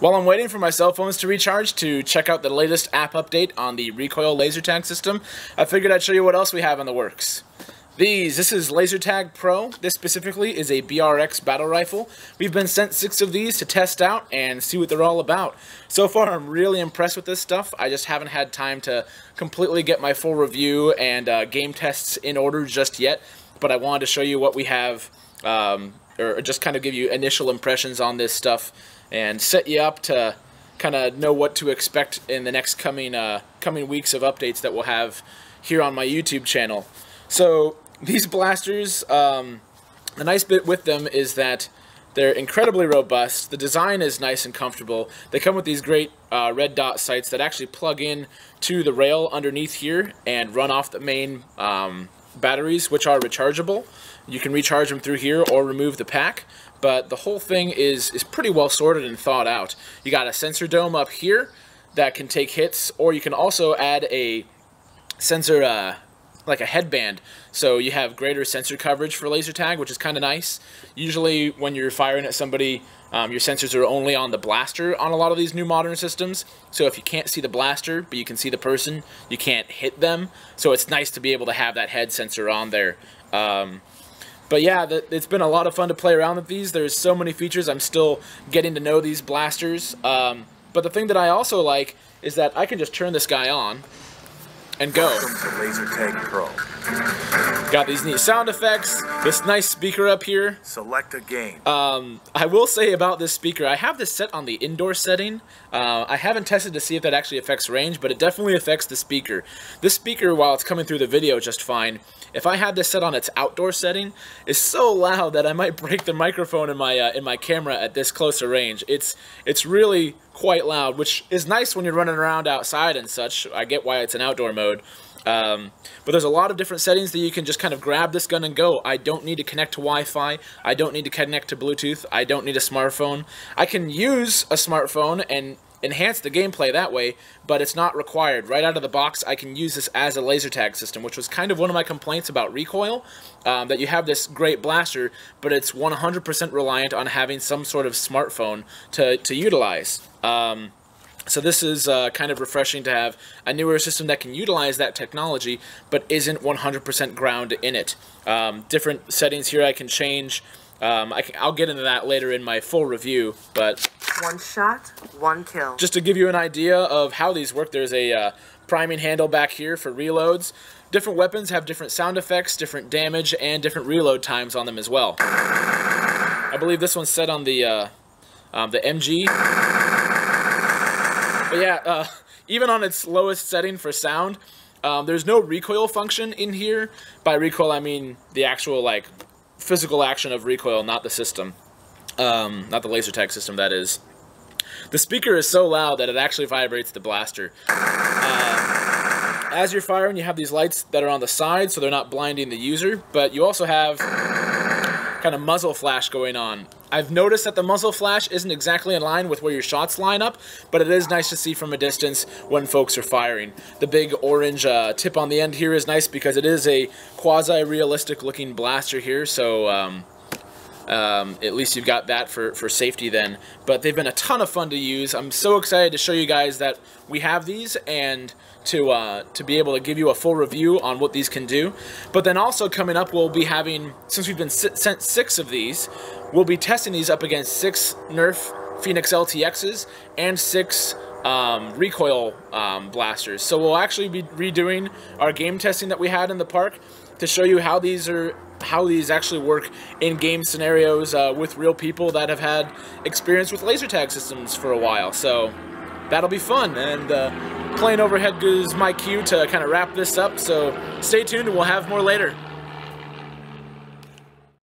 While I'm waiting for my cell phones to recharge to check out the latest app update on the recoil laser tag system, I figured I'd show you what else we have in the works. This is Laser Tag Pro. This specifically is a BRX battle rifle. We've been sent 6 of these to test out and see what they're all about. So far, I'm really impressed with this stuff. I just haven't had time to completely get my full review and game tests in order just yet, but I wanted to show you what we have, or just kind of give you initial impressions on this stuff and set you up to kind of know what to expect in the next coming weeks of updates that we'll have here on my YouTube channel. So these blasters, the nice bit with them is that they're incredibly robust. The design is nice and comfortable. They come with these great red dot sights that actually plug in to the rail underneath here and run off the main batteries, which are rechargeable. You can recharge them through here or remove the pack, but the whole thing is pretty well sorted and thought out. You got a sensor dome up here that can take hits, or you can also add a sensor like a headband, so you have greater sensor coverage for laser tag, which is kind of nice. Usually when you're firing at somebody, your sensors are only on the blaster on a lot of these new modern systems, so if you can't see the blaster but you can see the person, you can't hit them, so it's nice to be able to have that head sensor on there. But yeah, it's been a lot of fun to play around with these. There's so many features. I'm still getting to know these blasters, but the thing that I also like is that I can just turn this guy on and go. Welcome to Laser Tag Pro. Got these neat sound effects, this nice speaker up here. Select a game. I will say about this speaker, I have this set on the indoor setting. I haven't tested to see if that actually affects range, but it definitely affects the speaker. This speaker, while it's coming through the video just fine, if I had this set on its outdoor setting, is so loud that I might break the microphone in my camera at this closer range. It's really quite loud, which is nice when you're running around outside and such. I get why it's an outdoor mode. But there's a lot of different settings that you can just kind of grab this gun and go. I don't need to connect to Wi-Fi. I don't need to connect to Bluetooth. I don't need a smartphone. I can use a smartphone and enhance the gameplay that way, but it's not required. Right out of the box, I can use this as a laser tag system, which was kind of one of my complaints about recoil, that you have this great blaster, but it's 100% reliant on having some sort of smartphone to utilize. So this is kind of refreshing to have a newer system that can utilize that technology, but isn't 100% ground in it. Different settings here I can change. I'll get into that later in my full review, but one shot, one kill. Just to give you an idea of how these work, there's a priming handle back here for reloads. Different weapons have different sound effects, different damage, and different reload times on them as well. I believe this one's set on the MG. But yeah, even on its lowest setting for sound, there's no recoil function in here. By recoil, I mean the actual, like, physical action of recoil, not the system. Not the laser tag system, that is. The speaker is so loud that it actually vibrates the blaster. As you're firing, you have these lights that are on the side, so they're not blinding the user, but you also have kind of muzzle flash going on. I've noticed that the muzzle flash isn't exactly in line with where your shots line up, but it is nice to see from a distance when folks are firing. The big orange tip on the end here is nice because it is a quasi-realistic looking blaster here, so at least you've got that for safety then. But they've been a ton of fun to use. I'm so excited to show you guys that we have these and to be able to give you a full review on what these can do. But then also coming up, we'll be having, since we've been sent 6 of these, we'll be testing these up against 6 Nerf Phoenix LTXs and 6 recoil blasters. So we'll actually be redoing our game testing that we had in the park to show you how these actually work in game scenarios with real people that have had experience with laser tag systems for a while. So that'll be fun, and playing overhead is my cue to kind of wrap this up, so stay tuned and we'll have more later.